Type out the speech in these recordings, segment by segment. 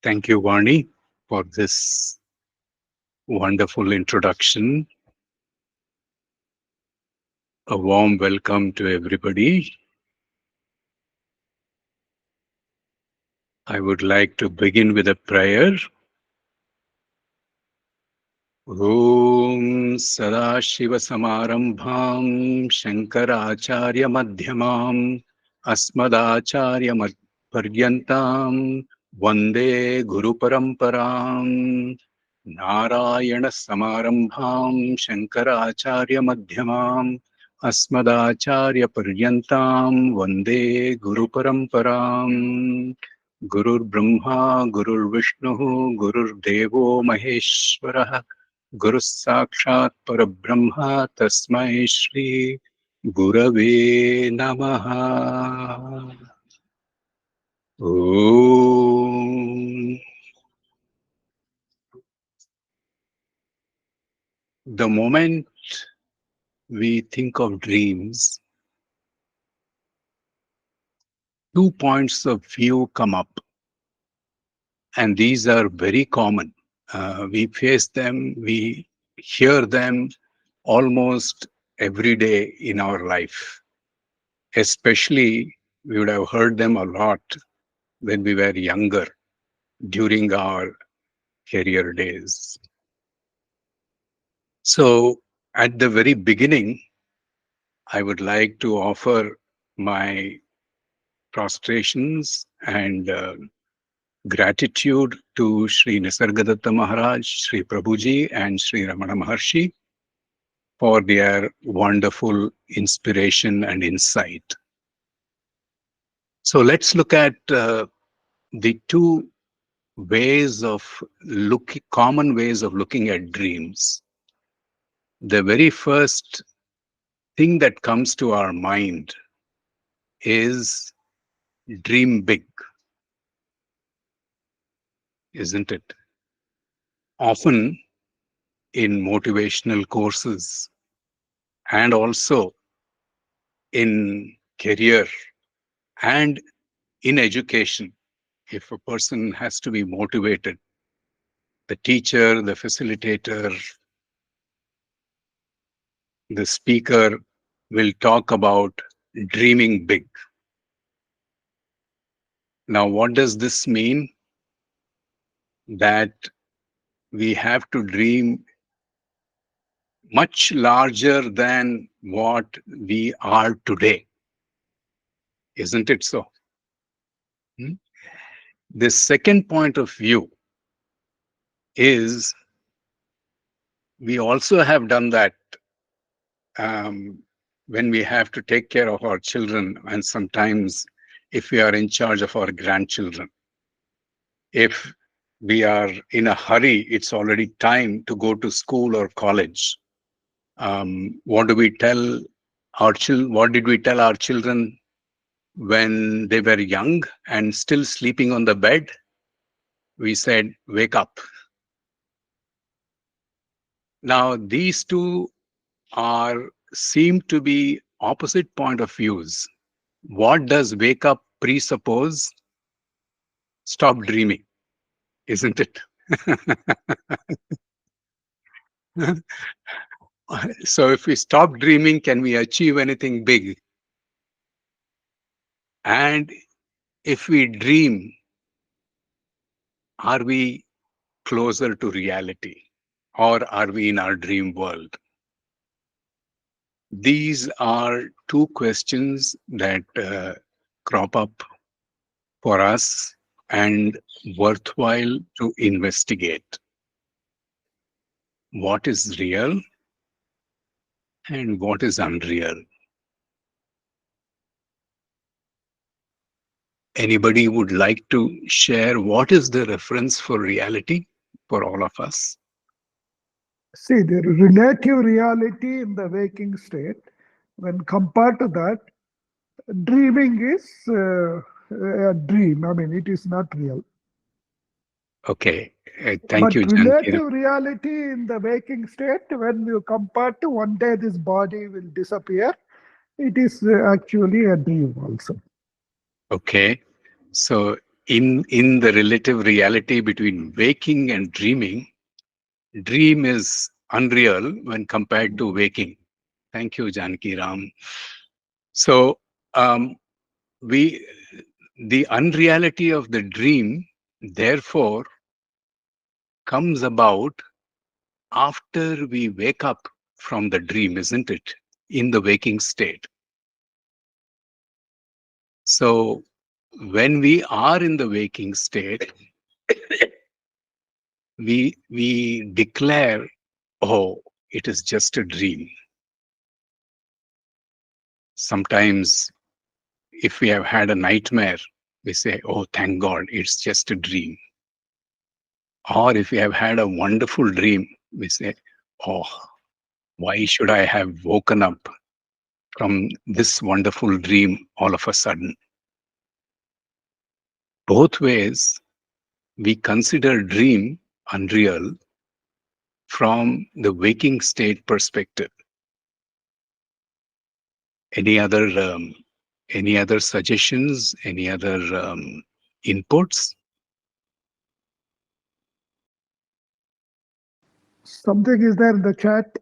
Thank you, Vani, for this wonderful introduction. A warm welcome to everybody. I would like to begin with a prayer. Om Sadashiva Samarambham Shankaracharya Madhyamam Asmadacharya Paryantam Vande Guru Paramparam Narayana Samarambham Shankaracharya Madhyamam Asmadacharya Paryantam Vande Guru Paramparam Gurur Brahma Gurur Vishnu Gurur Devo Maheshwara Guru Sakshat Parabrahma Tasmai Shri Gurave Namaha. Om. The moment we think of dreams, 2 points of view come up, and these are very common. We face them, we hear them almost every day in our life. Especially, we would have heard them a lot when we were younger, during our career days. So, at the very beginning, I would like to offer my prostrations and gratitude to Sri Nisargadatta Maharaj, Sri Prabhuji, and Sri Ramana Maharshi for their wonderful inspiration and insight. So let's look at the two common ways of looking at dreams. The very first thing that comes to our mind is dream big, isn't it? Often in motivational courses and also in career and in education, if a person has to be motivated, the teacher, the facilitator, the speaker will talk about dreaming big. Now, what does this mean? That we have to dream much larger than what we are today. Isn't it so? The second point of view is we also have done that when we have to take care of our children, and sometimes if we are in charge of our grandchildren. If we are in a hurry, it's already time to go to school or college. What do we tell our children? What did we tell our children when they were young and still sleeping on the bed? We said, wake up. Now, these two seem to be opposite point of views. What does wake up presuppose? Stop dreaming, isn't it? So if we stop dreaming, can we achieve anything big? And if we dream, are we closer to reality, or are we in our dream world? These are two questions that crop up for us and worthwhile to investigate. What is real and what is unreal? Anybody would like to share what is the reference for reality for all of us? See, the relative reality in the waking state, when compared to that, dreaming is a dream. I mean, it is not real. Okay, thank But you, Janki. relative reality in the waking state, when you compare to one day this body will disappear, it is actually a dream also. Okay, so in the relative reality between waking and dreaming, dream is unreal when compared to waking. Thank you, Janki Ram. So um, we the unreality of the dream, therefore, comes about after we wake up from the dream, isn't it? In the waking state. So when we are in the waking state, we declare, oh, it is just a dream. Sometimes if we have had a nightmare, we say, oh, thank God, it's just a dream. Or if we have had a wonderful dream, we say, oh, why should I have woken up from this wonderful dream all of a sudden? Both ways, we consider dream unreal from the waking state perspective. Any other suggestions? Any other inputs? Something is there in the chat.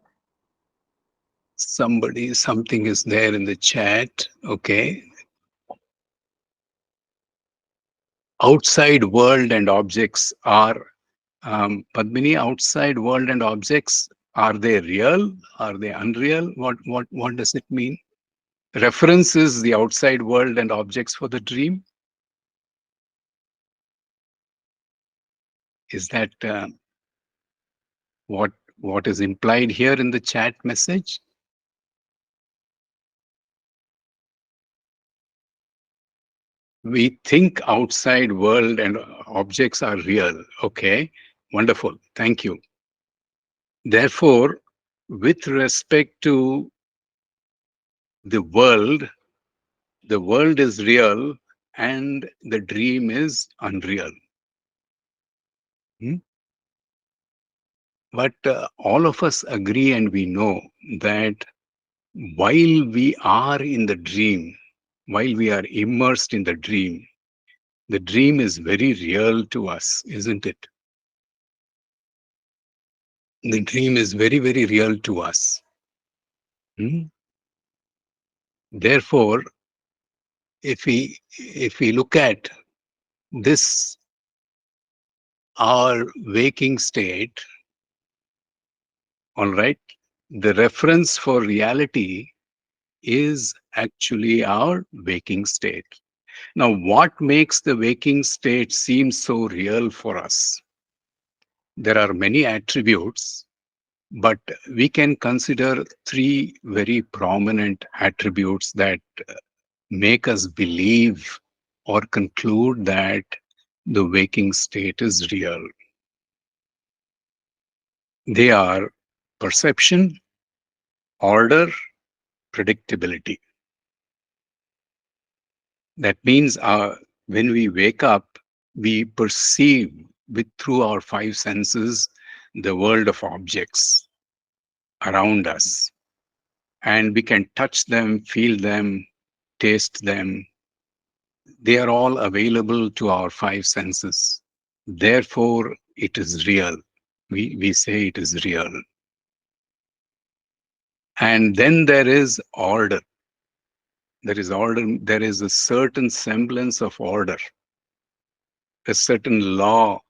Something is there in the chat. Okay. Outside world and objects are, Padmini, outside world and objects, are they real? Are they unreal? What does it mean? Reference is the outside world and objects for the dream. Is that what is implied here in the chat message? We think outside world and objects are real. Okay, wonderful. Thank you. Therefore, with respect to the world is real and the dream is unreal. Hmm? But all of us agree and we know that while we are in the dream, while we are immersed in the dream is very real to us, isn't it? The dream is very, very real to us. Hmm? Therefore, if we look at this, our waking state, all right, the reference for reality is actually our waking state. Now, what makes the waking state seem so real for us? There are many attributes, but we can consider three very prominent attributes that make us believe or conclude that the waking state is real. They are perception, order, predictability. That means when we wake up, we perceive through our five senses the world of objects around us. And we can touch them, feel them, taste them. They are all available to our five senses. Therefore, it is real. We say it is real. And then there is order. There is order. There is a certain semblance of order, a certain law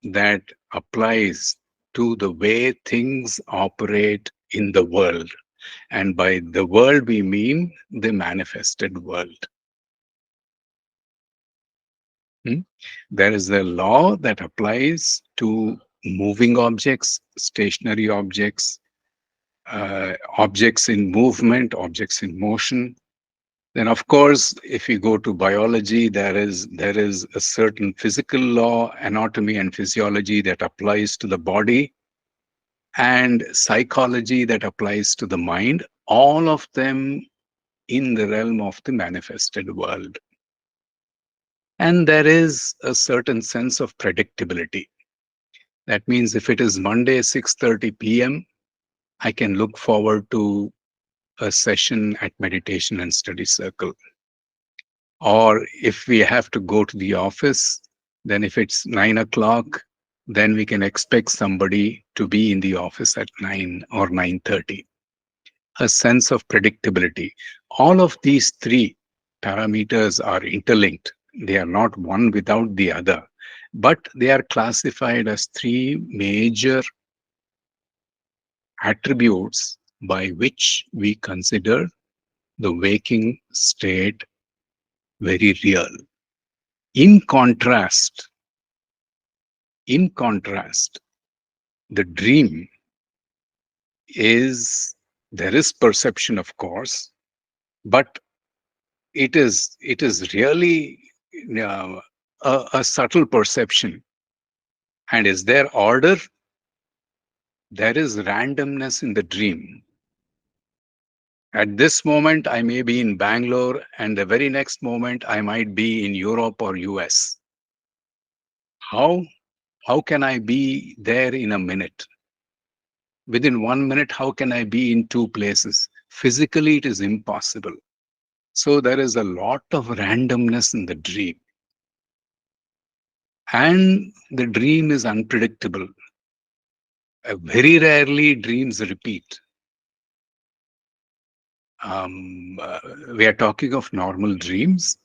that applies to the way things operate in the world. And by the world, we mean the manifested world. Hmm? There is a law that applies to moving objects, stationary objects, objects in movement, objects in motion. Then, of course, if you go to biology, there is a certain physical law, anatomy and physiology that applies to the body, and psychology that applies to the mind, all of them in the realm of the manifested world. And there is a certain sense of predictability. That means if it is Monday, 6:30 p.m., I can look forward to a session at Meditation and Study Circle. Or if we have to go to the office, then if it's 9 o'clock, then we can expect somebody to be in the office at 9 or 9:30. A sense of predictability. All of these three parameters are interlinked. They are not one without the other, but they are classified as three major attributes by which we consider the waking state very real. In contrast, in contrast, the dream is, there is perception, of course, but it is really uh, a subtle perception. And is there order? There is randomness in the dream. At this moment, I may be in Bangalore, and the very next moment, I might be in Europe or US. How how can I be there in a minute? Within 1 minute, how can I be in two places? Physically, it is impossible. So there is a lot of randomness in the dream. And the dream is unpredictable. Very rarely dreams repeat. We are talking of normal dreams.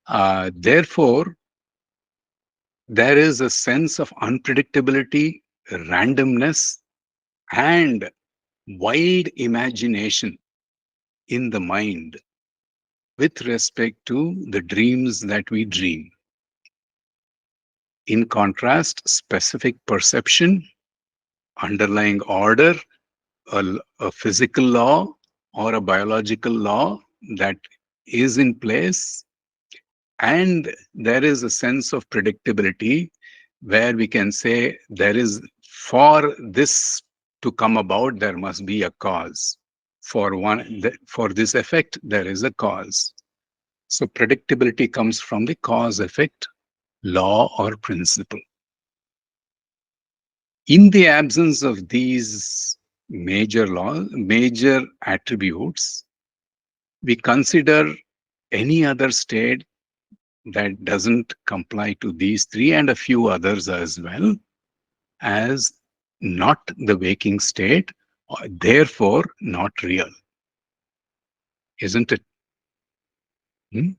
Therefore, there is a sense of unpredictability, randomness, and wild imagination in the mind with respect to the dreams that we dream. In contrast, specific perception, underlying order, a physical law or a biological law that is in place, and there is a sense of predictability where we can say there is, for this to come about, there must be a cause. For this effect, there is a cause. So predictability comes from the cause effect law or principle. In the absence of these major attributes, we consider any other state that doesn't comply to these three and a few others as well as not the waking state, therefore not real, isn't it? Hmm?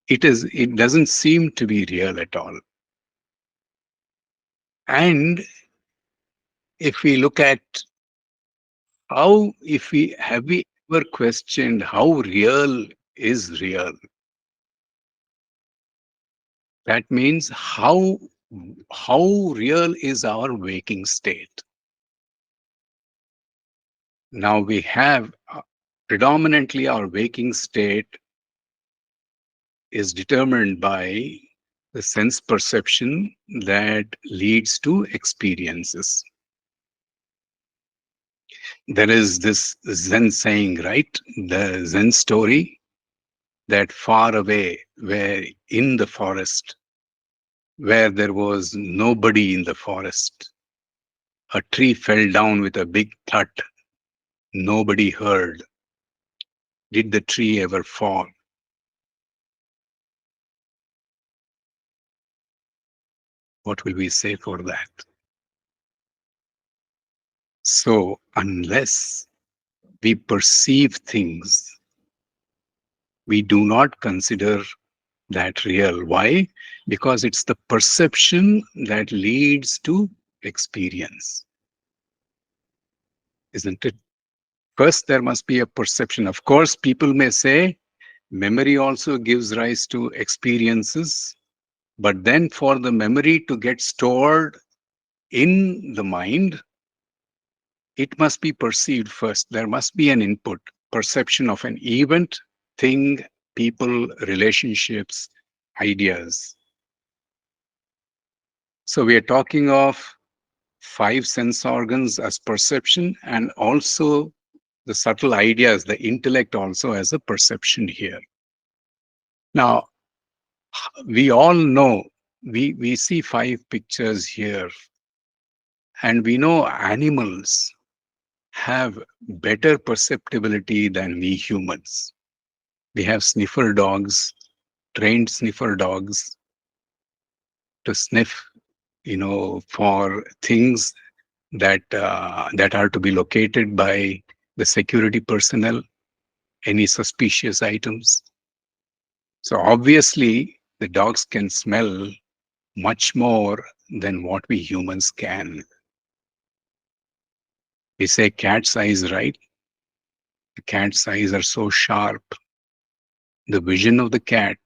It doesn't seem to be real at all. And if we look at if we have we ever questioned how real is real? That means how real is our waking state? Now we have predominantly our waking state is determined by the sense perception that leads to experiences. There is this Zen saying, right? The Zen story that far away, where in the forest, where there was nobody in the forest, a tree fell down with a big thud. Nobody heard. Did the tree ever fall? What will we say for that? So, unless we perceive things, we do not consider that real. Why? Because it's the perception that leads to experience, isn't it? First, there must be a perception. Of course, people may say memory also gives rise to experiences, but then for the memory to get stored in the mind, it must be perceived first. There must be an input, perception of an event, thing, people, relationships, ideas. So we are talking of five sense organs as perception, and also the subtle ideas, the intellect also as a perception here. Now, we all know, we see five pictures here, and we know animals have better perceptibility than we humans. We have sniffer dogs, trained sniffer dogs to sniff, for things that are to be located by the security personnel, any suspicious items. So obviously, the dogs can smell much more than what we humans can. We say cat's eyes, right? The cat's eyes are so sharp. The vision of the cat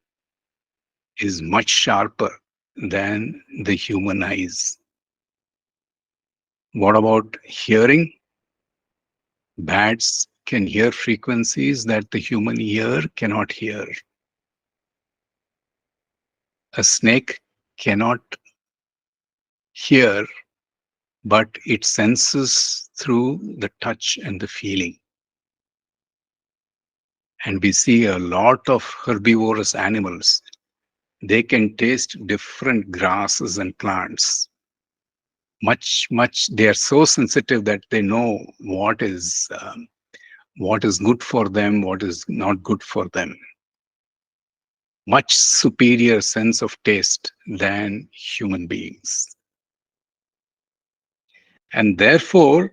is much sharper than the human eyes. What about hearing? Bats can hear frequencies that the human ear cannot hear. A snake cannot hear, but it senses through the touch and the feeling. And we see a lot of herbivorous animals. They can taste different grasses and plants. They are so sensitive that they know what is good for them, what is not good for them. Much superior sense of taste than human beings. And therefore,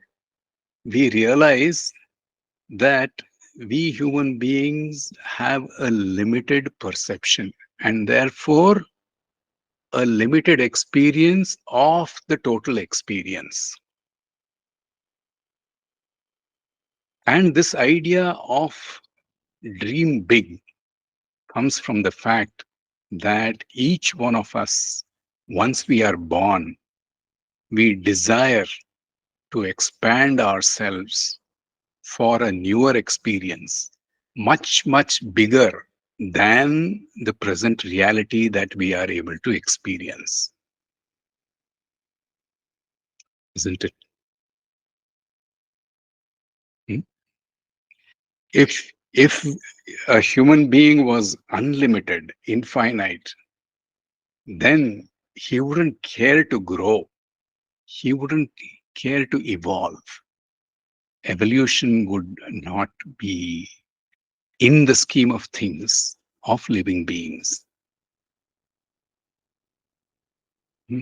we realize that we human beings have a limited perception and therefore a limited experience of the total experience. And this idea of dream big comes from the fact that each one of us, once we are born, we desire to expand ourselves for a newer experience, much, much bigger than the present reality that we are able to experience. Isn't it? Hmm? If a human being was unlimited, infinite, then he wouldn't care to grow. He wouldn't care to evolve. Evolution would not be in the scheme of things of living beings. Hmm.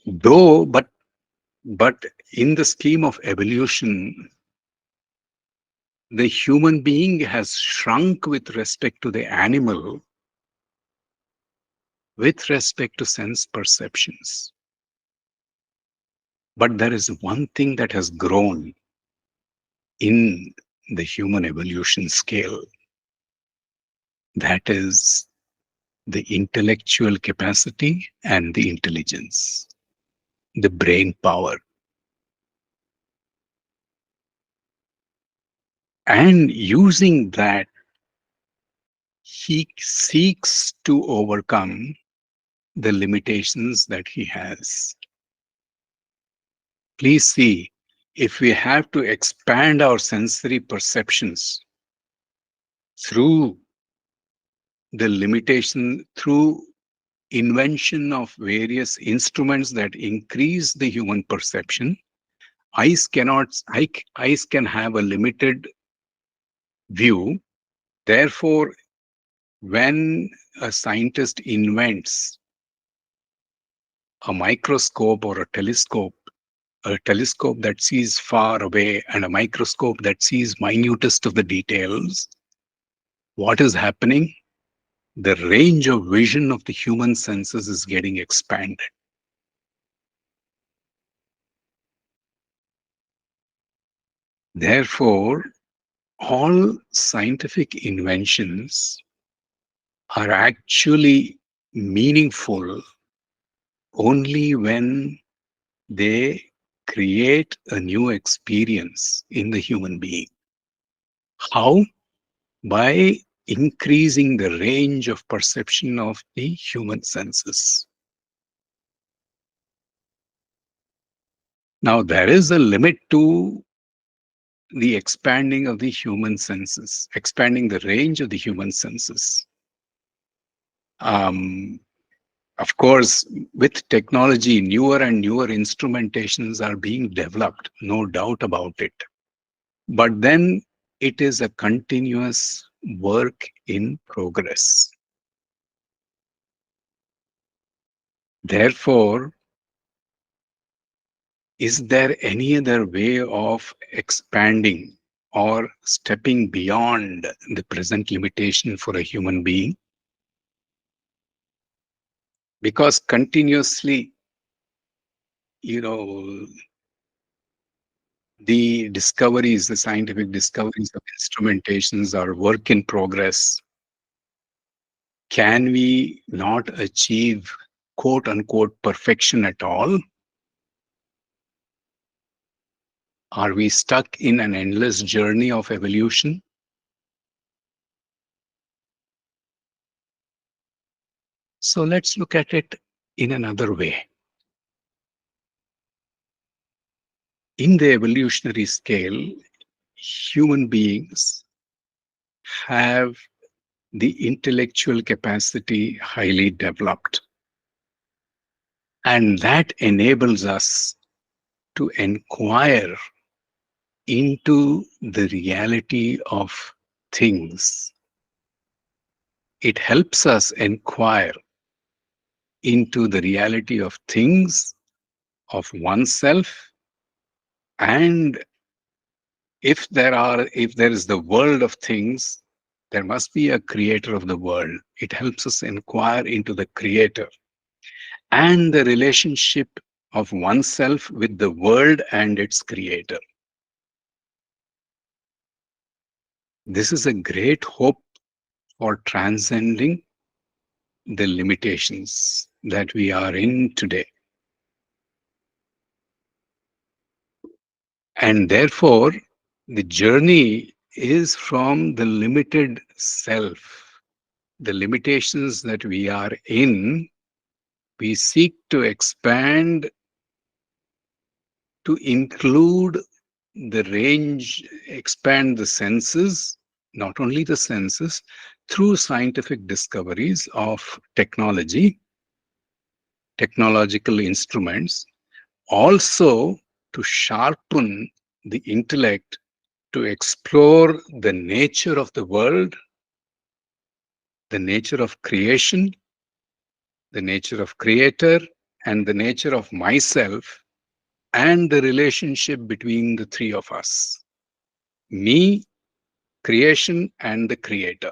Though, but in the scheme of evolution, the human being has shrunk with respect to the animal, with respect to sense perceptions. But there is one thing that has grown in the human evolution scale. That is the intellectual capacity and the intelligence, the brain power. And using that, he seeks to overcome the limitations that he has. Please see, if we have to expand our sensory perceptions through the limitation, through invention of various instruments that increase the human perception, eyes can have a limited view. Therefore, when a scientist invents a microscope or a telescope that sees far away and a microscope that sees minutest of the details, what is happening? The range of vision of the human senses is getting expanded. Therefore, all scientific inventions are actually meaningful only when they create a new experience in the human being. How? By increasing the range of perception of the human senses. Now, there is a limit to the expanding of the human senses, expanding the range of the human senses. Of course, with technology, newer and newer instrumentations are being developed, no doubt about it. But then it is a continuous work in progress. Therefore, is there any other way of expanding or stepping beyond the present limitation for a human being? Because continuously, the discoveries, the scientific discoveries of instrumentations are work in progress. Can we not achieve quote unquote perfection at all? Are we stuck in an endless journey of evolution? So let's look at it in another way. In the evolutionary scale, human beings have the intellectual capacity highly developed. And that enables us to inquire into the reality of things. It helps us inquire into the reality of things, of oneself, and if there is the world of things, there must be a creator of the world. It helps us inquire into the creator and the relationship of oneself with the world and its creator. This is a great hope for transcending the limitations that we are in today. And therefore, the journey is from the limited self, the limitations that we are in. We seek to expand to include the range, expand the senses, not only the senses, through scientific discoveries of technology, technological instruments, also to sharpen the intellect to explore the nature of the world, the nature of creation, the nature of creator, and the nature of myself, and the relationship between the three of us, me, creation, and the creator.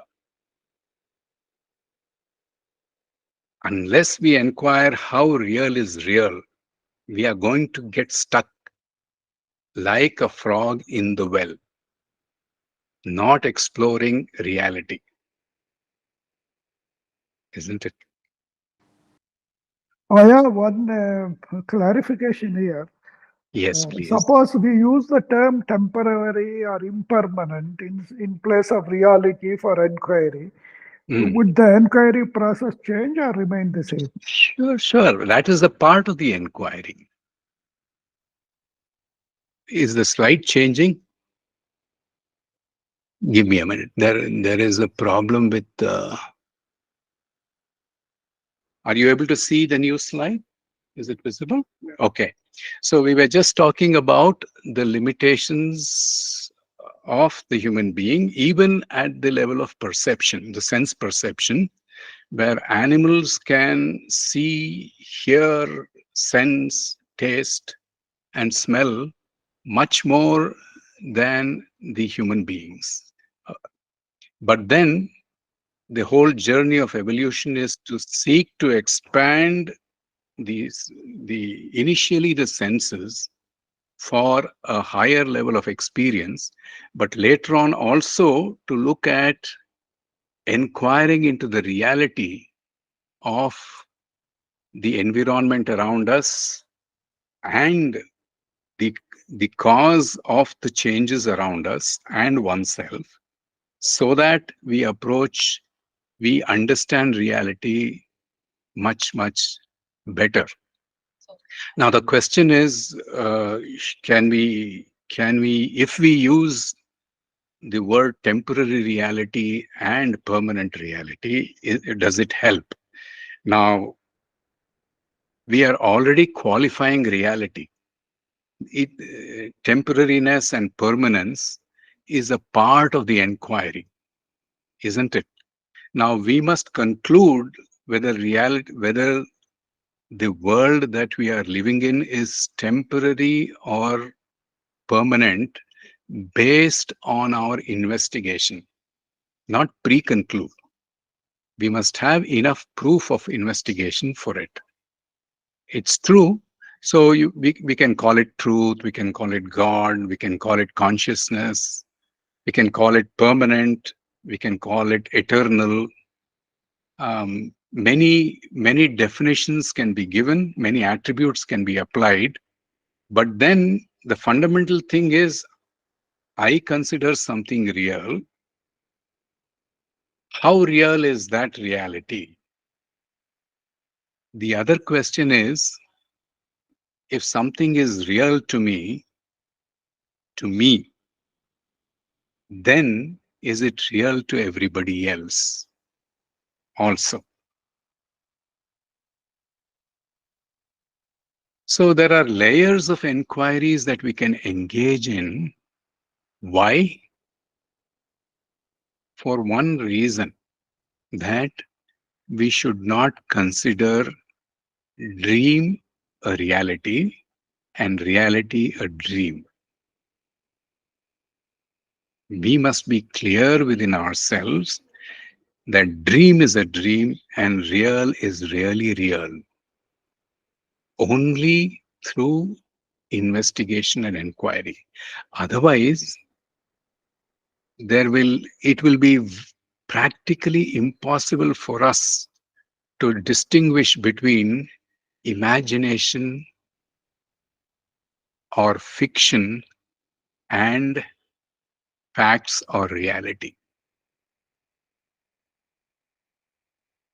Unless we inquire how real is real, we are going to get stuck like a frog in the well, not exploring reality. Isn't it? I have one clarification here. Yes, please. Suppose we use the term temporary or impermanent in place of reality for inquiry. Mm. Would the inquiry process change or remain the same? Sure, sure. That is a part of the inquiry. Is the slide changing? Give me a minute. There is a problem with. Are you able to see the new slide? Is it visible? Okay. So we were just talking about the limitations of the human being, even at the level of perception, the sense perception, where animals can see, hear, sense, taste, and smell much more than the human beings. Uh, But then the whole journey of evolution is to seek to expand these, the initially the senses for a higher level of experience, but later on also to look at inquiring into the reality of the environment around us and the, the cause of the changes around us and oneself, so that we understand reality much, much better. Now, the question is, if we use the word temporary reality and permanent reality, does it help? Now, we are already qualifying reality. Temporariness and permanence is a part of the inquiry. isn't it? Now we must conclude whether reality, whether the world that we are living in is temporary or permanent based on our investigation, not pre-conclude. We must have enough proof of investigation for it. It's true. So we can call it truth, we can call it God, we can call it consciousness, we can call it permanent, we can call it eternal. Many definitions can be given, many attributes can be applied, but then the fundamental thing is I consider something real. How real is that reality? The other question is, if something is real to me, then is it real to everybody else also? So there are layers of inquiries that we can engage in. Why? For one reason, that we should not consider dream a reality and reality a dream. We must be clear within ourselves that dream is a dream and real is really real. Only through investigation and inquiry. Otherwise, it will be practically impossible for us to distinguish between imagination or fiction and facts or reality.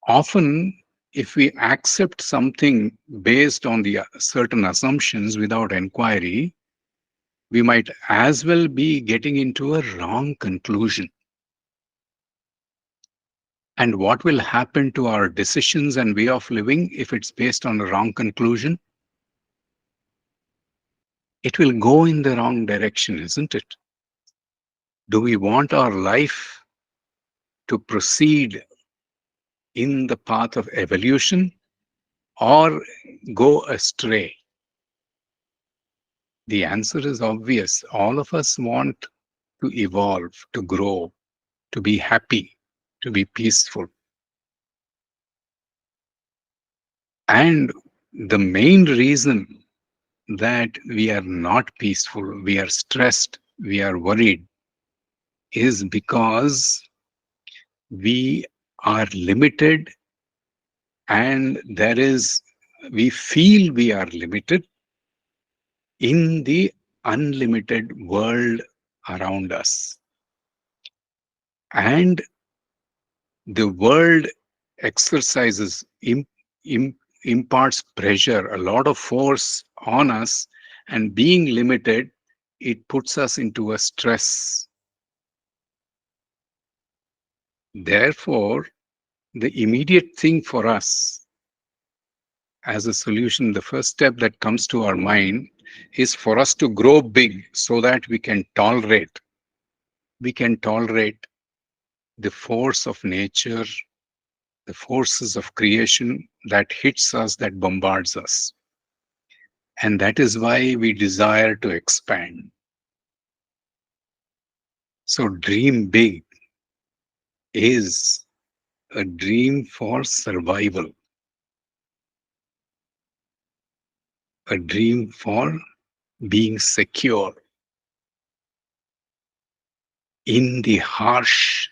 Often, if we accept something based on the certain assumptions without inquiry, we might as well be getting into a wrong conclusion. And what will happen to our decisions and way of living if it's based on a wrong conclusion? It will go in the wrong direction, isn't it? Do we want our life to proceed in the path of evolution or go astray? The answer is obvious. All of us want to evolve, to grow, to be happy, to be peaceful. And the main reason that we are not peaceful, we are stressed, we are worried, is because we are limited and we feel we are limited in the unlimited world around us. And the world exercises, imparts pressure, a lot of force on us, and being limited, it puts us into a stress. Therefore, the immediate thing for us as a solution, the first step that comes to our mind is for us to grow big so that we can tolerate the force of nature, the forces of creation that hits us, that bombards us. And that is why we desire to expand. So dream big is a dream for survival, a dream for being secure in the harsh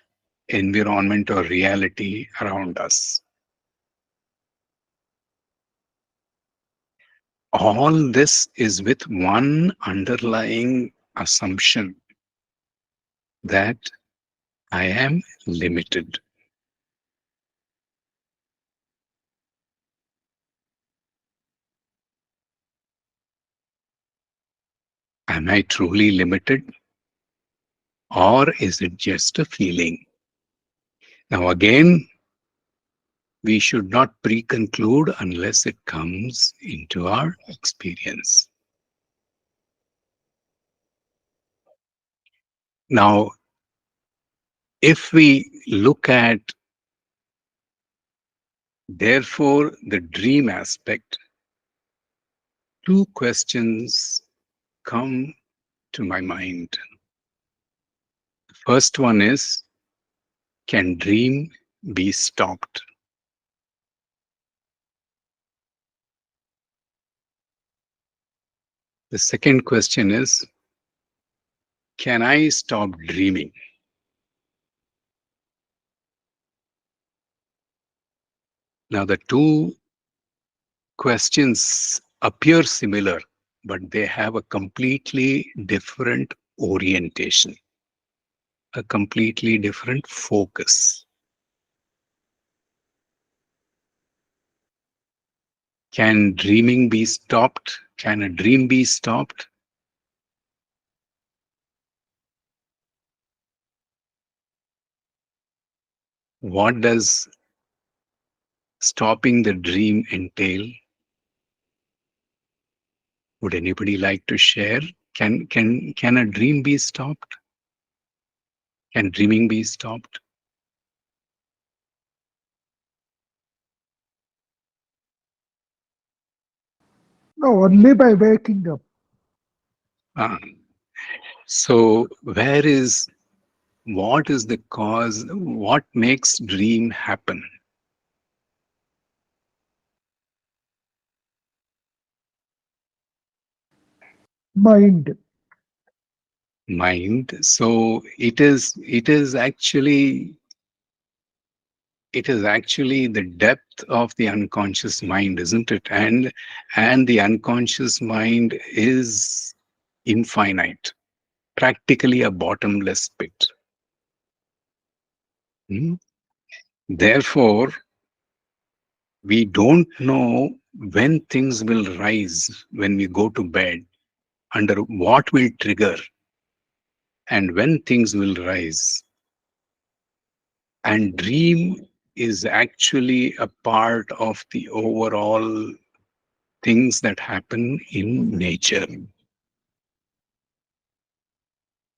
environment or reality around us. All this is with one underlying assumption that I am limited. Am I truly limited? Or is it just a feeling? Now, again, we should not pre-conclude unless it comes into our experience. Now, If we look at, therefore, the dream aspect, two questions come to my mind. The first one is, can dream be stopped? The second question is, can I stop dreaming? Now, the two questions appear similar, but they have a completely different orientation, a completely different focus. Can dreaming be stopped? Can a dream be stopped? What does stopping the dream entail? Would anybody like to share? Can a dream be stopped? Can dreaming be stopped? No, only by waking up. Ah, so what is the cause? What makes dream happen? Mind. Mind. So it is actually the depth of the unconscious mind, isn't it? And the unconscious mind is infinite, practically a bottomless pit. Hmm? Therefore, we don't know when things will rise when we go to bed, under what will trigger, and when things will rise. And dream is actually a part of the overall things that happen in nature.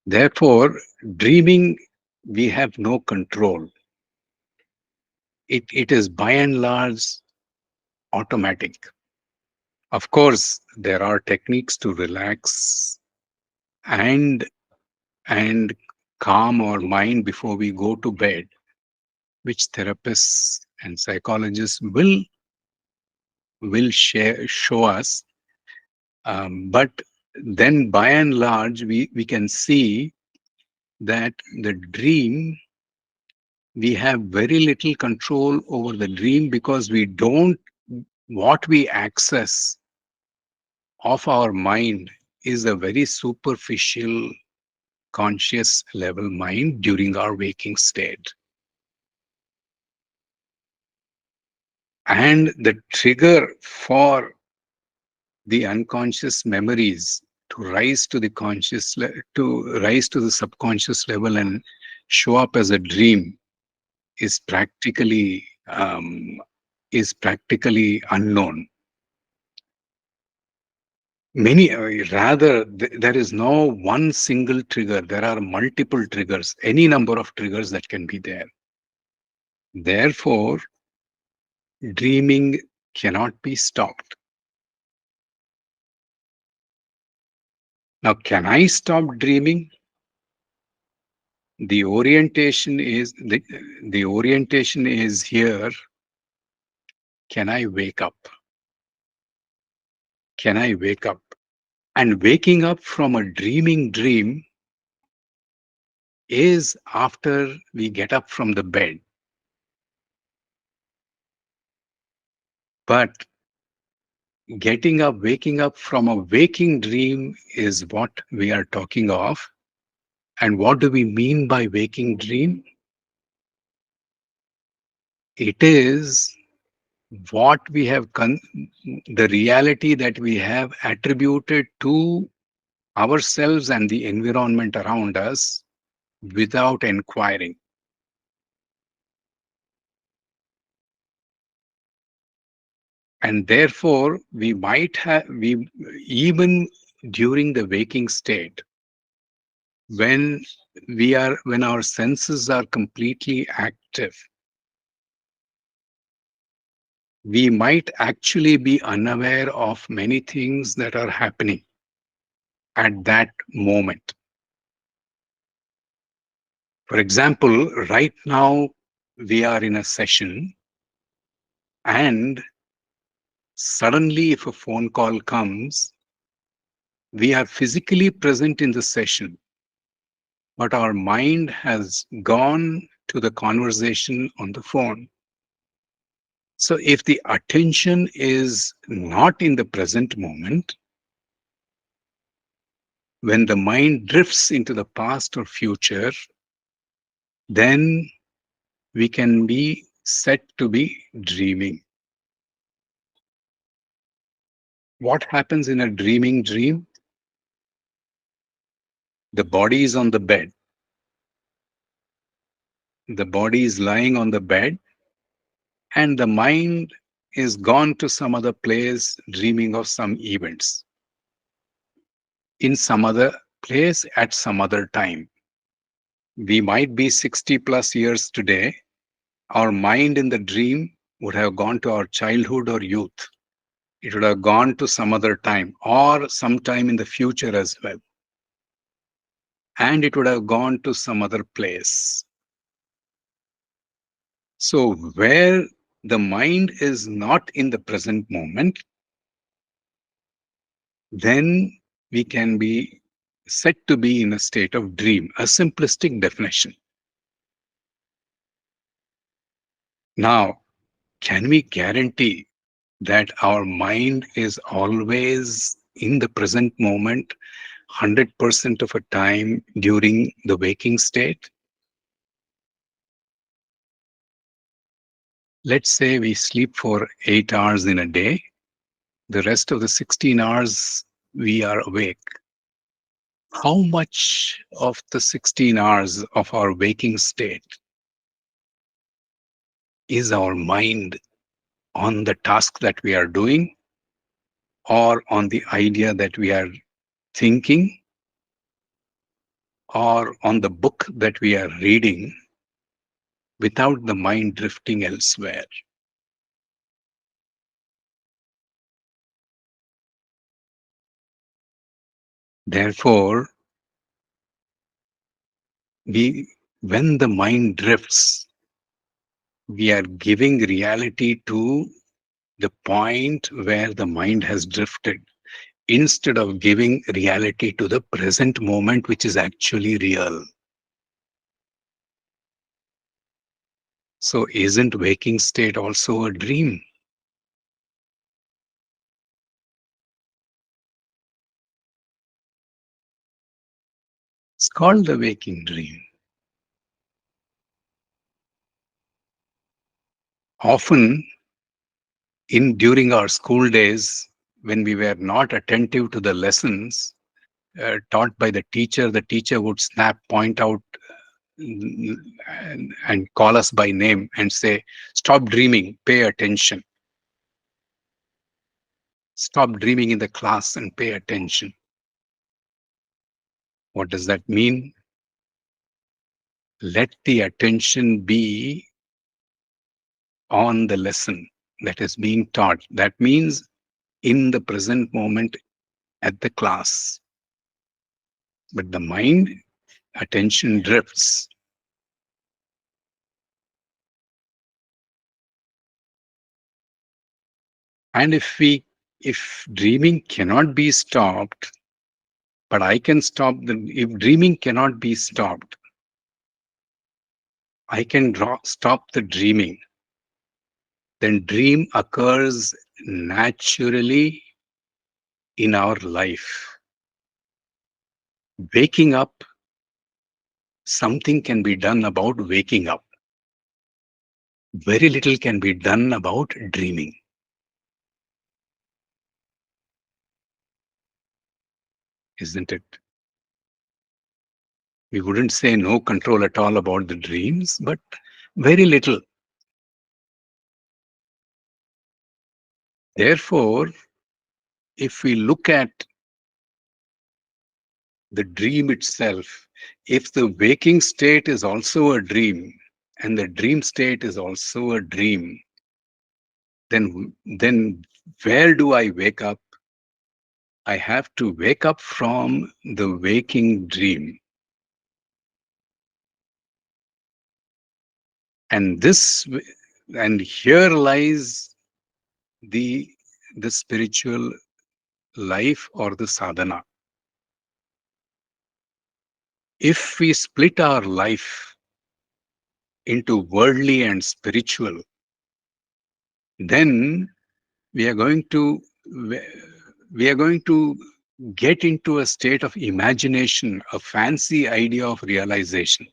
Therefore, dreaming, we have no control. It is by and large automatic. Of course, there are techniques to relax and and calm our mind before we go to bed, which therapists and psychologists will show us. But then, by and large, we can see that the dream, we have very little control over the dream, because we don't, what we access of our mind is a very superficial conscious level mind during our waking state. And the trigger for the unconscious memories to rise to the to rise to the subconscious level and show up as a dream is practically unknown. There is no one single trigger. There are multiple triggers, any number of triggers that can be there. Therefore, dreaming cannot be stopped. Now, can I stop dreaming? The orientation is here. Can I wake up? Can I wake up? And waking up from a dreaming dream is after we get up from the bed. But waking up from a waking dream is what we are talking of. And what do we mean by waking dream? It is what we have, the reality that we have attributed to ourselves and the environment around us without inquiring. And therefore, we even during the waking state, when when our senses are completely active, we might actually be unaware of many things that are happening at that moment. For example, right now we are in a session, and suddenly if a phone call comes, we are physically present in the session, but our mind has gone to the conversation on the phone. So if the attention is not in the present moment, when the mind drifts into the past or future, then we can be said to be dreaming. What happens in a dreaming dream? The body is on the bed. The body is lying on the bed, and the mind is gone to some other place, dreaming of some events in some other place at some other time. We might be 60 plus years today. Our mind in the dream would have gone to our childhood or youth. It would have gone to some other time or sometime in the future as well. And it would have gone to some other place. So, where the mind is not in the present moment, then we can be said to be in a state of dream, a simplistic definition. Now, can we guarantee that our mind is always in the present moment 100% of a time during the waking state? Let's say we sleep for 8 hours in a day. The rest of the 16 hours we are awake. How much of the 16 hours of our waking state is our mind on the task that we are doing or on the idea that we are thinking or on the book that we are reading without the mind drifting elsewhere? Therefore, when the mind drifts, we are giving reality to the point where the mind has drifted instead of giving reality to the present moment, which is actually real. So, isn't waking state also a dream? It's called the waking dream. Often, during our school days, when we were not attentive to the lessons taught by the teacher would snap, point out, and call us by name and say, "Stop dreaming, pay attention. Stop dreaming in the class and pay attention." What does that mean? Let the attention be on the lesson that is being taught. That means in the present moment at the class. But the mind, attention drifts. And if dreaming cannot be stopped, but I can if dreaming cannot be stopped, I can stop the dreaming. Then dream occurs naturally in our life. Waking up, something can be done about waking up. Very little can be done about dreaming. Isn't it? We wouldn't say no control at all about the dreams, but very little. Therefore, if we look at the dream itself, If the waking state is also a dream, and the dream state is also a dream, then where do I wake up? I have to wake up from the waking dream. And here lies the spiritual life or the sadhana. If we split our life into worldly and spiritual, then we are going to we are going to get into a state of imagination, a fancy idea of realization,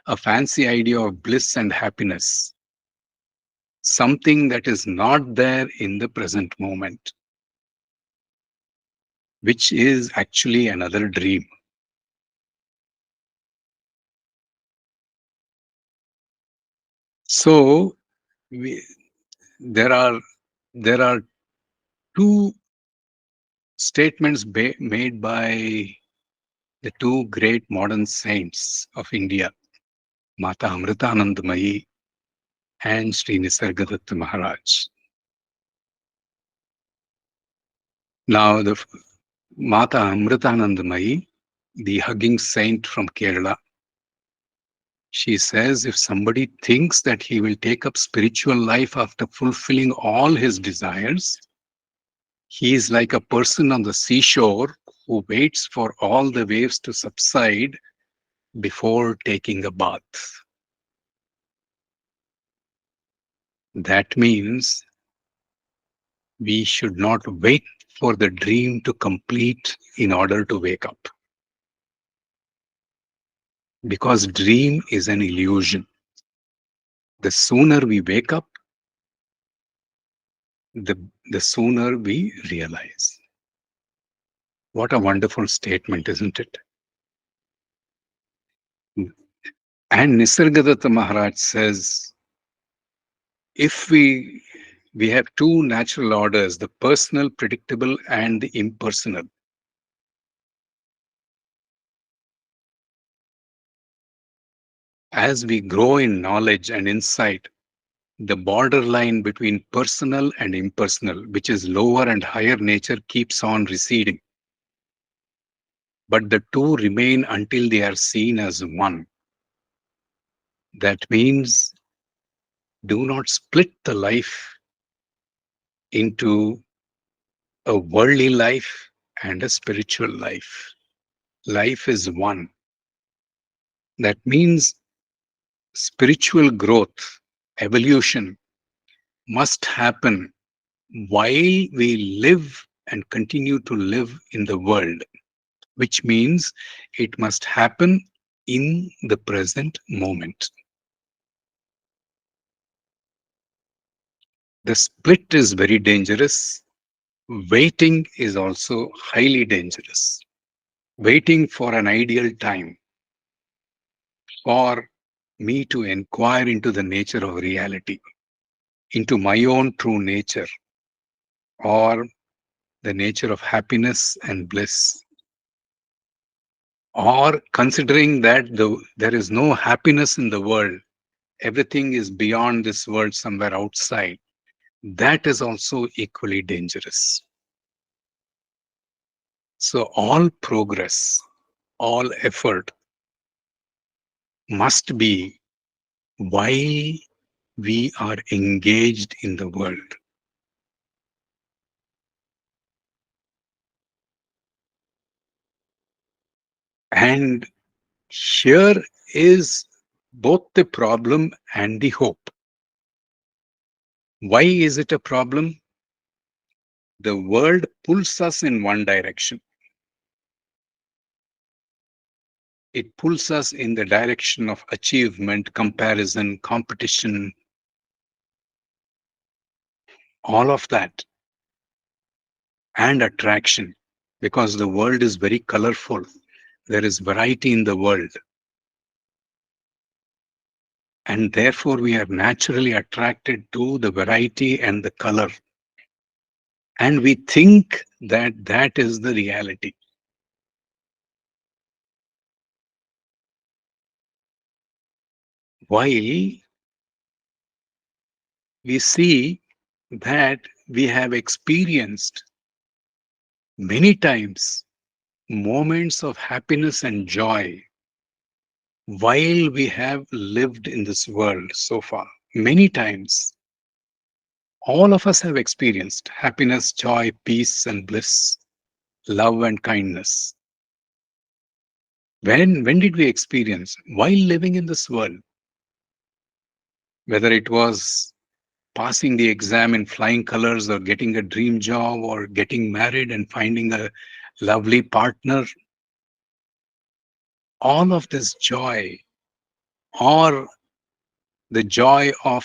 a fancy idea of bliss and happiness, something that is not there in the present moment, which is actually another dream. So there are two statements made by the two great modern saints of India, Mata Amritanandamayi and Sri Nisargadatta Maharaj. Now, the Mata Amritanandamayi, the hugging saint from Kerala, she says if somebody thinks that he will take up spiritual life after fulfilling all his desires, he is like a person on the seashore who waits for all the waves to subside before taking a bath. That means we should not wait for the dream to complete in order to wake up. Because dream is an illusion. The sooner we wake up, the sooner we realize. What a wonderful statement, isn't it? And Nisargadatta Maharaj says, if we have two natural orders, the personal, predictable, and the impersonal. As we grow in knowledge and insight, the borderline between personal and impersonal, which is lower and higher nature, keeps on receding. But the two remain until they are seen as one. That means do not split the life into a worldly life and a spiritual life. Life is one. That means spiritual growth, evolution must happen while we live and continue to live in the world, which means it must happen in the present moment. The split is very dangerous. Waiting is also highly dangerous. Waiting for an ideal time for me to inquire into the nature of reality, into my own true nature, or the nature of happiness and bliss, or considering that there is no happiness in the world, everything is beyond this world, somewhere outside, that is also equally dangerous. So all progress, all effort must be while we are engaged in the world. And here is both the problem and the hope. Why is it a problem? The world pulls us in one direction. It pulls us in the direction of achievement, comparison, competition, all of that, and attraction, because the world is very colorful. There is variety in the world. And therefore, we are naturally attracted to the variety and the color. And we think that that is the reality. while we see that we have experienced many times moments of happiness and joy while we have lived in this world so far. Many times, all of us have experienced happiness, joy, peace, and bliss, love, and kindness. When did we experience? While living in this world, whether it was passing the exam in flying colors, or getting a dream job, or getting married and finding a lovely partner, all of this joy, or the joy of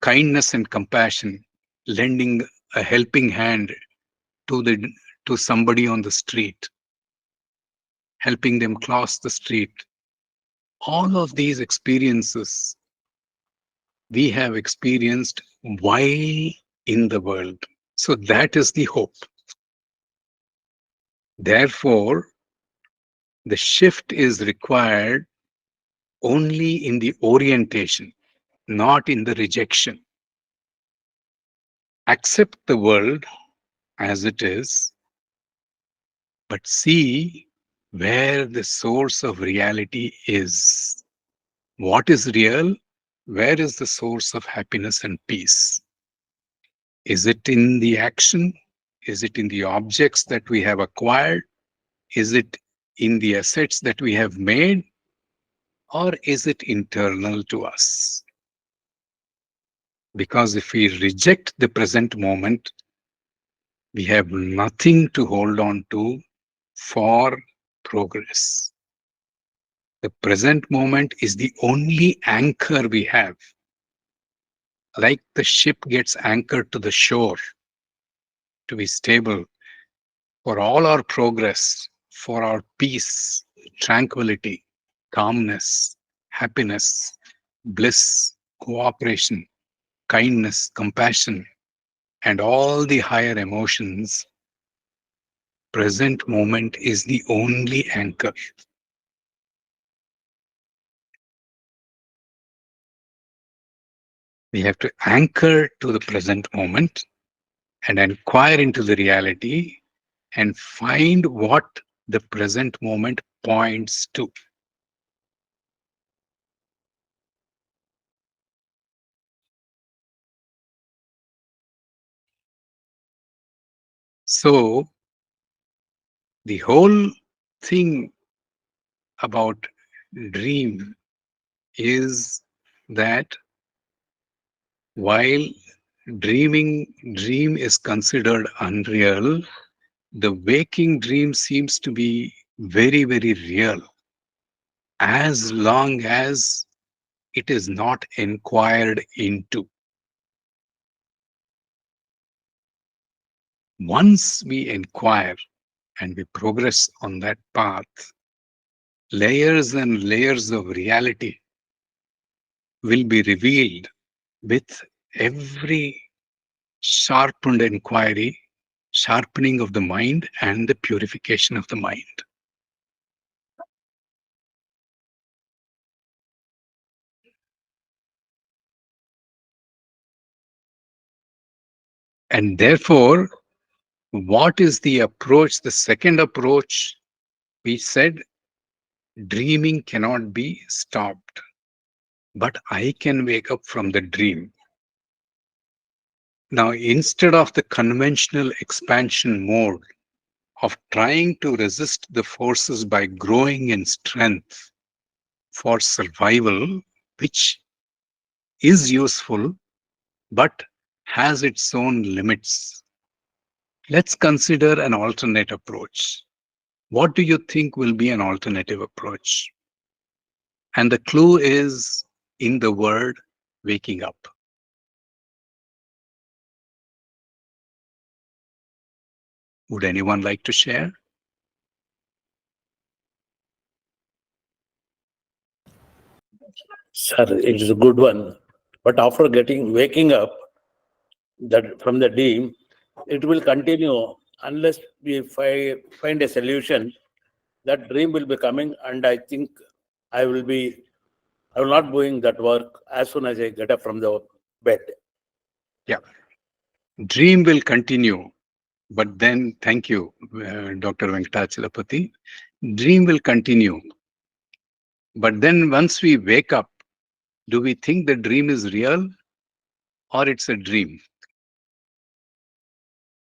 kindness and compassion, lending a helping hand to the to somebody on the street, helping them cross the street. All of these experiences we have experienced while in the world. So that is the hope. Therefore, the shift is required only in the orientation, not in the rejection. Accept the world as it is, but see where the source of reality is. What is real? Where is the source of happiness and peace? Is it in the action? Is it in the objects that we have acquired? Is it in the assets that we have made? Or is it internal to us? Because if we reject the present moment, we have nothing to hold on to for progress. The present moment is the only anchor we have. Like the ship gets anchored to the shore to be stable for all our progress, for our peace, tranquility, calmness, happiness, bliss, cooperation, kindness, compassion, and all the higher emotions. Present moment is the only anchor. We have to anchor to the present moment and inquire into the reality and find what the present moment points to. So, the whole thing about dream is that while dream is considered unreal, the waking dream seems to be very, very real as long as it is not inquired into. Once we inquire and we progress on that path, layers and layers of reality will be revealed with every sharpened inquiry, sharpening of the mind, and the purification of the mind. And therefore, what is the approach? The second approach, we said, dreaming cannot be stopped, but I can wake up from the dream. Now, instead of the conventional expansion mode of trying to resist the forces by growing in strength for survival, which is useful but has its own limits, let's consider an alternate approach. What do you think will be an alternative approach? And the clue is in the word waking up. Would anyone like to share? Sir, it is a good one. But after waking up that from the dream, it will continue unless we find a solution. That dream will be coming, and I think I will be I will not doing that work as soon as I get up from the bed. Yeah. Dream will continue, but then, thank you, Dr. Venkatachalapati. Dream will continue. But then once we wake up, do we think the dream is real or it's a dream?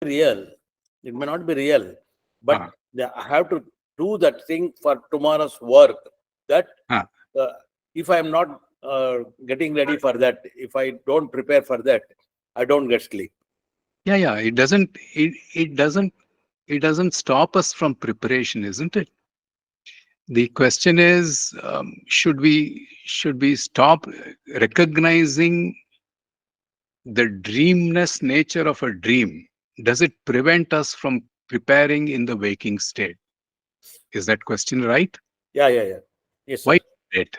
Real. It may not be real, but Ah, I have to do that thing for tomorrow's work. That ah. if I am not getting ready for that, if I don't prepare for that, I don't get sleep. Yeah. It doesn't stop us from preparation, isn't it? The question is, should we stop recognizing the dreamness nature of a dream? Does it prevent us from preparing in the waking state? Is that question right? Yeah. Yes, Why sir. should it?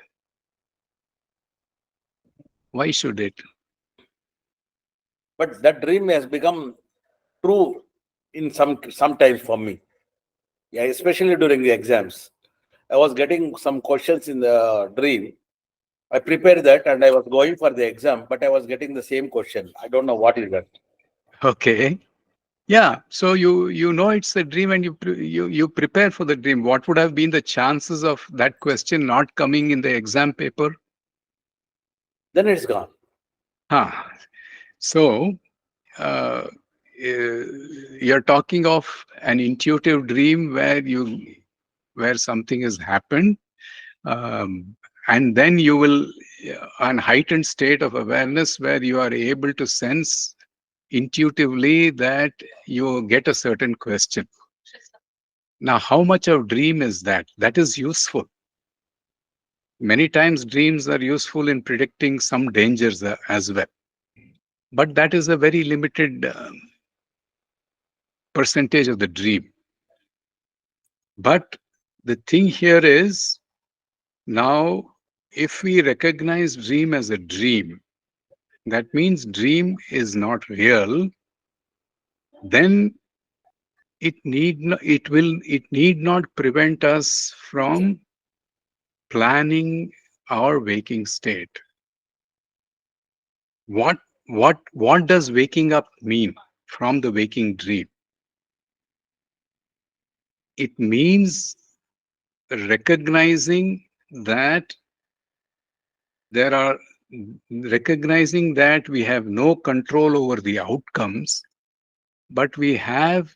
Why should it? But that dream has become true in sometimes for me. Yeah, especially during the exams. I was getting some questions in the dream. I prepared that and I was going for the exam, but I was getting the same question. I don't know what is that. Okay. Yeah. So you know it's a dream and you prepare for the dream. What would have been the chances of that question not coming in the exam paper? Then it's gone. Huh. So uh, you're talking of an intuitive dream where something has happened, um, and then you will an heightened state of awareness where you are able to sense intuitively that you get a certain question. Now, how much of dream is that? That is useful. Many times dreams are useful in predicting some dangers as well, but that is a very limited percentage of the dream. But the thing here is, now if we recognize dream as a dream, that means dream is not real, then it need not prevent us from planning our waking state. What does waking up mean from the waking dream? It means recognizing that there are recognizing that we have no control over the outcomes, but we have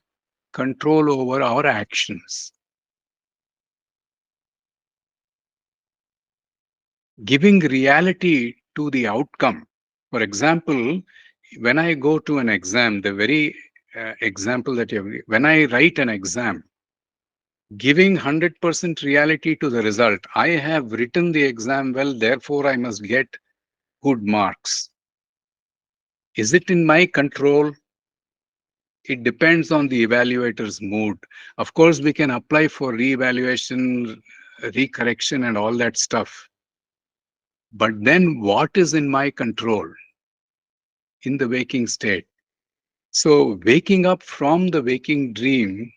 control over our actions. Giving reality to the outcome. For example, when I go to an exam, the very example that you have, when I write an exam, giving 100% reality to the result, I have written the exam well, therefore I must get good marks. Is it in my control? It depends on the evaluator's mood. Of course, we can apply for re-evaluation, recorrection, and all that stuff. But then what is in my control in the waking state? So waking up from the waking dream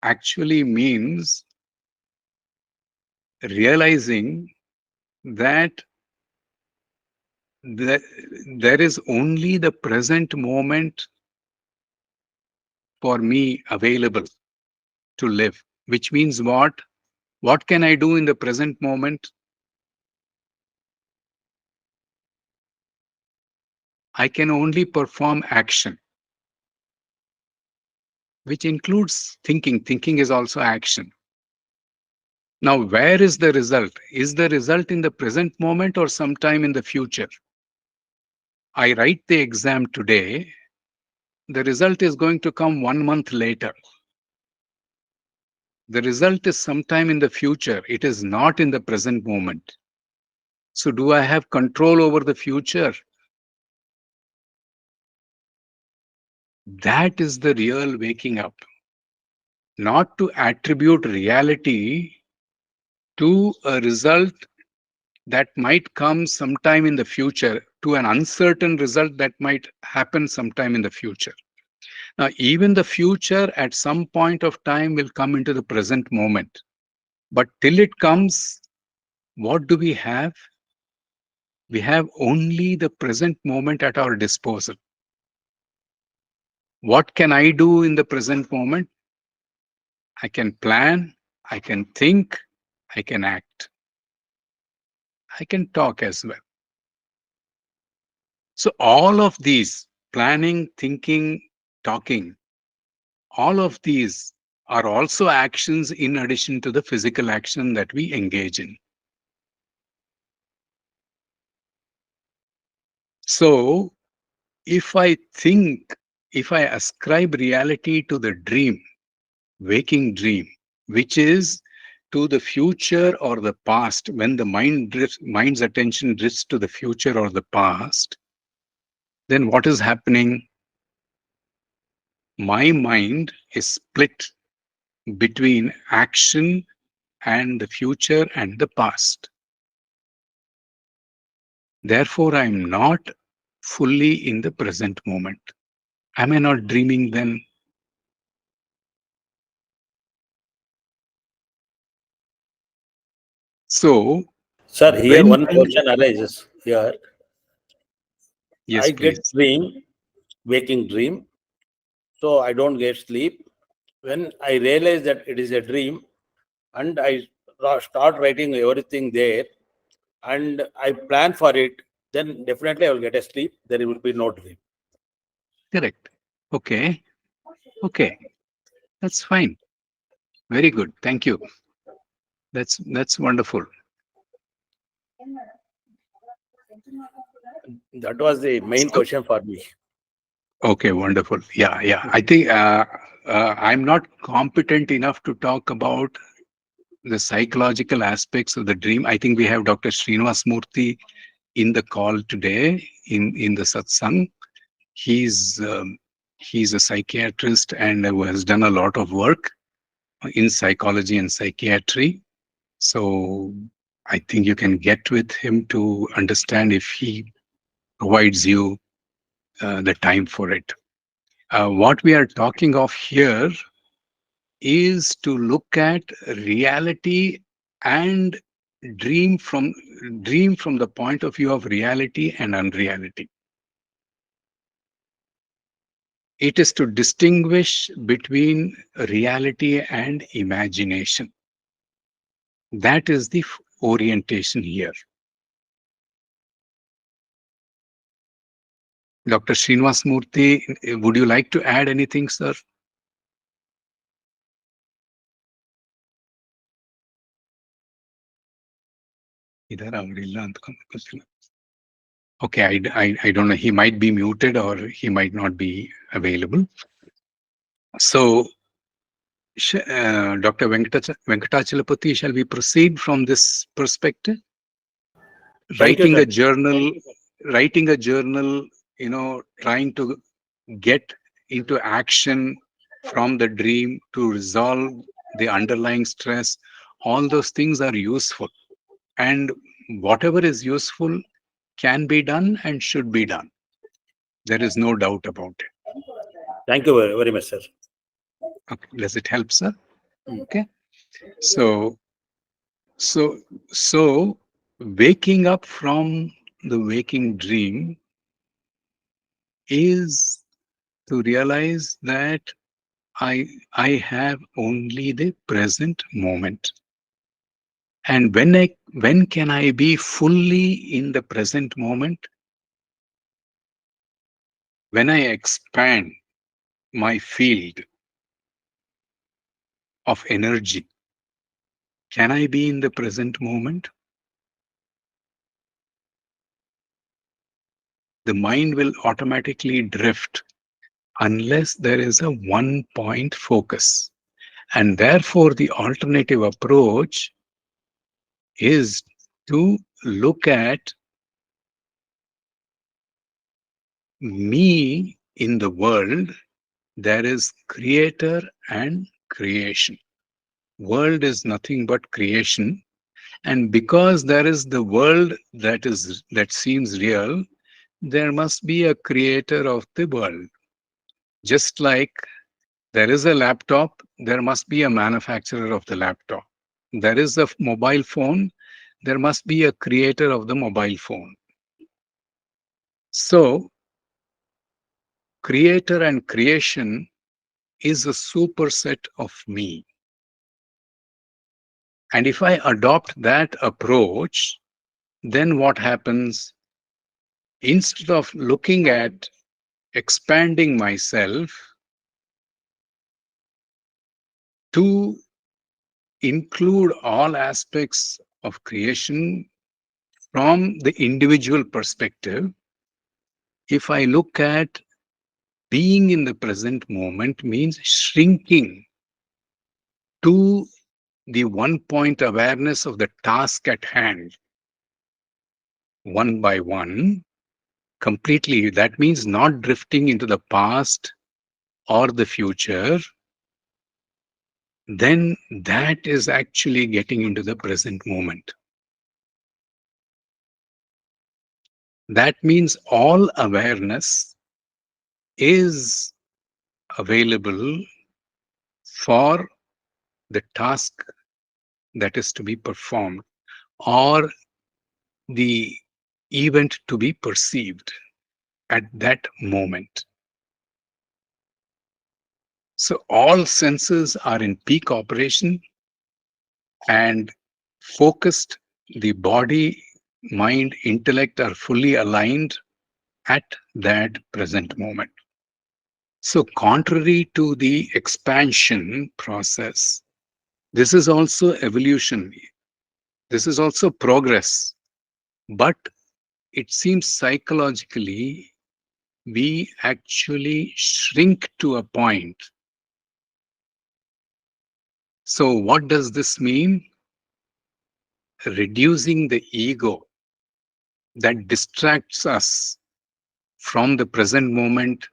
actually means realizing that there is only the present moment for me available to live, which means what? What can I do in the present moment? I can only perform action, which includes thinking. Thinking is also action. Now, where is the result? Is the result in the present moment or sometime in the future? I write the exam today. The result is going to come 1 month later. The result is sometime in the future. It is not in the present moment. So, do I have control over the future? That is the real waking up. Not to attribute reality to a result that might come sometime in the future, to an uncertain result that might happen sometime in the future. Now, even the future at some point of time will come into the present moment. But till it comes, what do we have? We have only the present moment at our disposal. What can I do in the present moment? I can plan, I can think, I can act. I can talk as well. So all of these, planning, thinking, talking, all of these are also actions in addition to the physical action that we engage in. So if I ascribe reality to the dream, waking dream, which is to the future or the past, when the mind's attention drifts to the future or the past, then what is happening? My mind is split between action and the future and the past. Therefore, I am not fully in the present moment. Am I not dreaming then? So, Sir, here when one can, question arises here. yes, I get please. dream, waking dream, so I don't get sleep. When I realize that it is a dream, and I start writing everything there, and I plan for it, then definitely I will get a sleep. There will be no dream. Correct. Okay. Okay. That's fine. Very good. Thank you. That's wonderful. That was the main So, question for me. okay, wonderful. Yeah, yeah. I think I'm not competent enough to talk about the psychological aspects of the dream. I think we have Dr. Srinivas Murthy in the call today in the satsang. He's um, he's a psychiatrist and who has done a lot of work in psychology and psychiatry. So I think you can get with him to understand if he provides you the time for it. What we are talking of here is to look at reality and dream from the point of view of reality and unreality. It is to distinguish between reality and imagination. That is the orientation here. Dr. Srinivas Murthy, would you like to add anything, sir? Okay, I don't know. He might be muted or he might not be available. So, Dr. Venkatachalapati, shall we proceed from this perspective? Thank you, Writing a sir. journal, writing a journal, trying to get into action from the dream to resolve the underlying stress, all those things are useful. And whatever is useful can be done and should be done. There is no doubt about it. Thank you very, very much, sir. Okay. Does it help, sir? Okay. So, so, so waking up from the waking dream is to realize that I have only the present moment. And when can I be fully in the present moment? When I expand my field of energy, can I be in the present moment? The mind will automatically drift unless there is a one point focus. And therefore, the alternative approach is to look at me in the world. There is creator and creation. World is nothing but creation. And because there is the world that seems real, there must be a creator of the world. Just like there is a laptop, there must be a manufacturer of the laptop. There is a mobile phone, there must be a creator of the mobile phone. So, creator and creation is a superset of me. And if I adopt that approach, then what happens? Instead of looking at expanding myself to include all aspects of creation from the individual perspective, if I look at being in the present moment means shrinking to the one point awareness of the task at hand, one by one, completely. That means not drifting into the past or the future. Then that is actually getting into the present moment. That means all awareness is available for the task that is to be performed or the event to be perceived at that moment. So all senses are in peak operation and focused. The body, mind, intellect are fully aligned at that present moment. So contrary to the expansion process, this is also evolution. This is also progress. But it seems psychologically we actually shrink to a point. So what does this mean? Reducing the ego that distracts us from the present moment,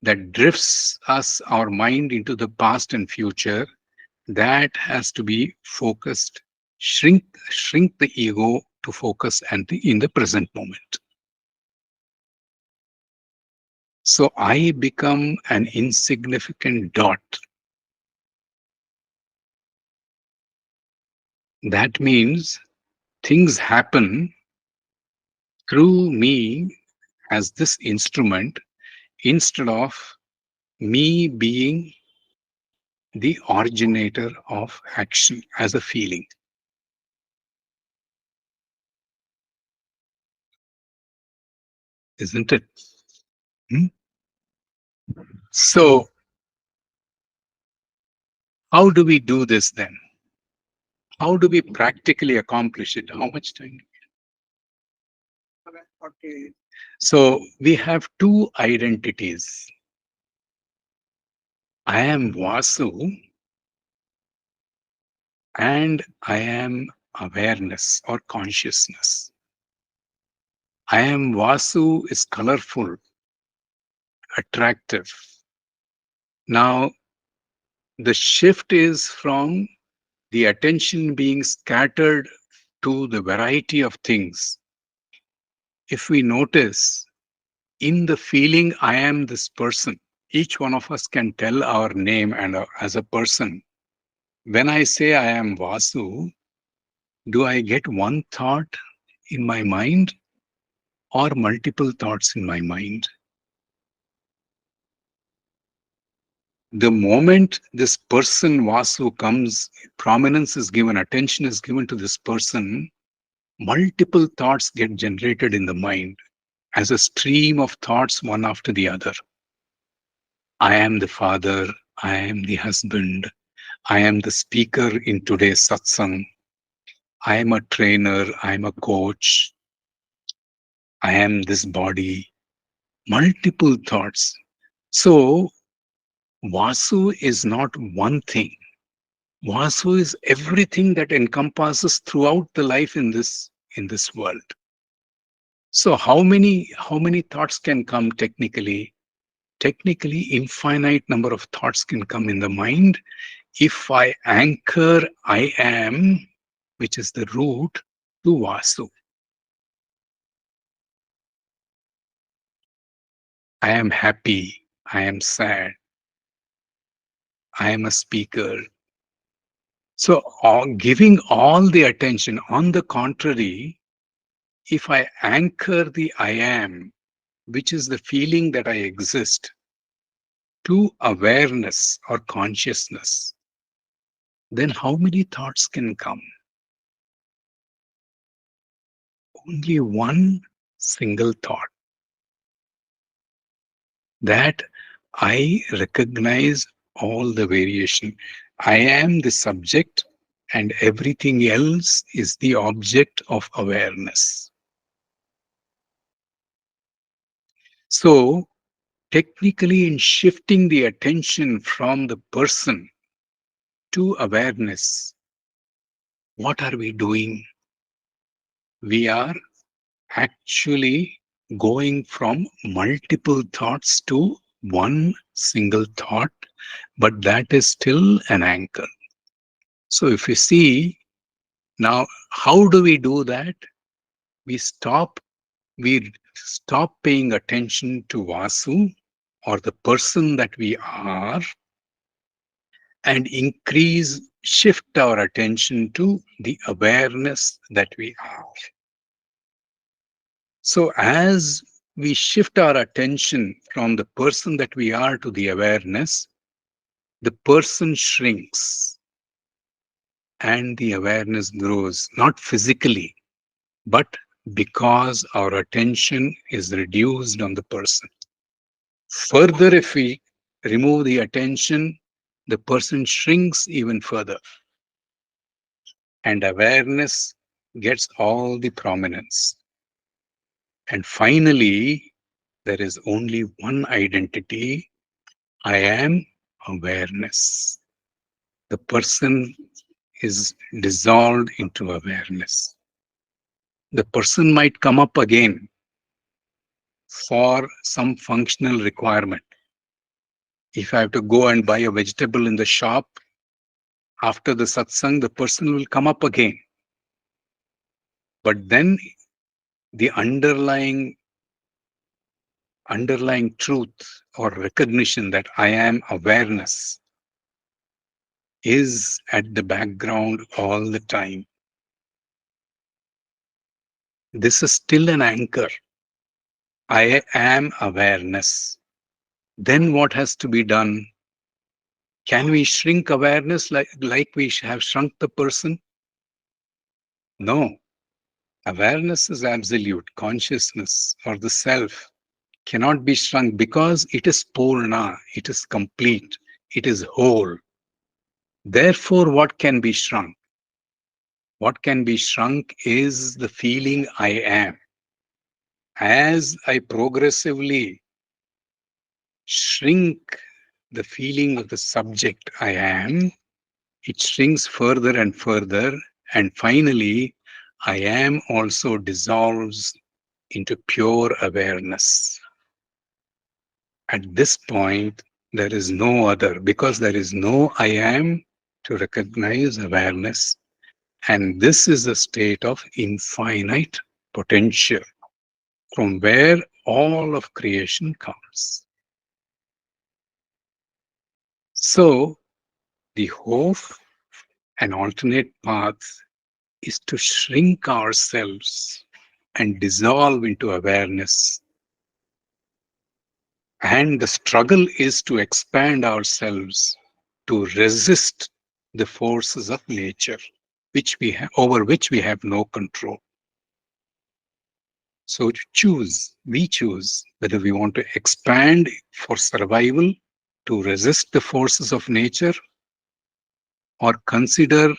that drifts us, our mind, into the past and future, that has to be focused. Shrink the ego to focus in the present moment. So I become an insignificant dot. That means things happen through me as this instrument instead of me being the originator of action as a feeling. Isn't it? Hmm? So, how do we do this then? How do we practically accomplish it? How much time? Okay. So, we have two identities. I am Vasu and I am awareness or consciousness. I am Vasu is colorful, attractive. Now, the shift is from the attention being scattered to the variety of things. If we notice in the feeling, I am this person, each one of us can tell our name and as a person. When I say I am Vasu, do I get one thought in my mind or multiple thoughts in my mind? The moment this person Vasu comes, prominence is given, attention is given to this person, multiple thoughts get generated in the mind as a stream of thoughts, one after the other. I am the father, I am the husband, I am the speaker in today's satsang, I am a trainer, I am a coach, I am this body, multiple thoughts. So, Vasu is not one thing. Vasu is everything that encompasses throughout the life in this world. So how many thoughts can come technically? Technically, infinite number of thoughts can come in the mind if I anchor I am, which is the root, to Vasu. I am happy, I am sad, I am a speaker. So giving all the attention, on the contrary, if I anchor the I am, which is the feeling that I exist, to awareness or consciousness, then how many thoughts can come? Only one single thought, that I recognize all the variation. I am the subject and everything else is the object of awareness. So, technically, in shifting the attention from the person to awareness, what are we doing? We are actually going from multiple thoughts to one single thought, but that is still an anchor. So if you see now, how do we do that? We stop paying attention to Vasu or the person that we are, and shift our attention to the awareness that we are. So as we shift our attention from the person that we are to the awareness, the person shrinks and the awareness grows, not physically, but because our attention is reduced on the person. Further, if we remove the attention, the person shrinks even further, and awareness gets all the prominence. And finally, there is only one identity. I am awareness. The person is dissolved into awareness. The person might come up again for some functional requirement. If I have to go and buy a vegetable in the shop, after the satsang, the person will come up again. But then the underlying truth or recognition that I am awareness is at the background all the time. This is still an anchor. I am awareness. Then what has to be done? Can we shrink awareness like we have shrunk the person? No. Awareness is absolute. Consciousness or the self cannot be shrunk because it is purna, it is complete, it is whole. Therefore, what can be shrunk? What can be shrunk is the feeling I am. As I progressively shrink the feeling of the subject I am, it shrinks further and further, and finally, I am also dissolves into pure awareness. At this point, there is no other, because there is no I am to recognize awareness. And this is a state of infinite potential from where all of creation comes. So, the hope, an alternate path, is to shrink ourselves and dissolve into awareness. And the struggle is to expand ourselves to resist the forces of nature, over which we have no control. So we choose whether we want to expand for survival to resist the forces of nature, or consider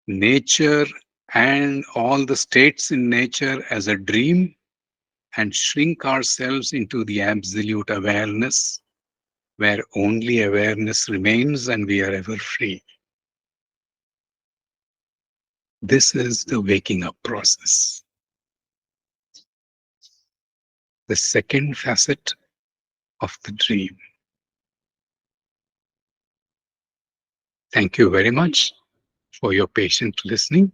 nature and all the states in nature as a dream and shrink ourselves into the absolute awareness, where only awareness remains and we are ever free. This is the waking up process. The second facet of the dream. Thank you very much for your patient listening.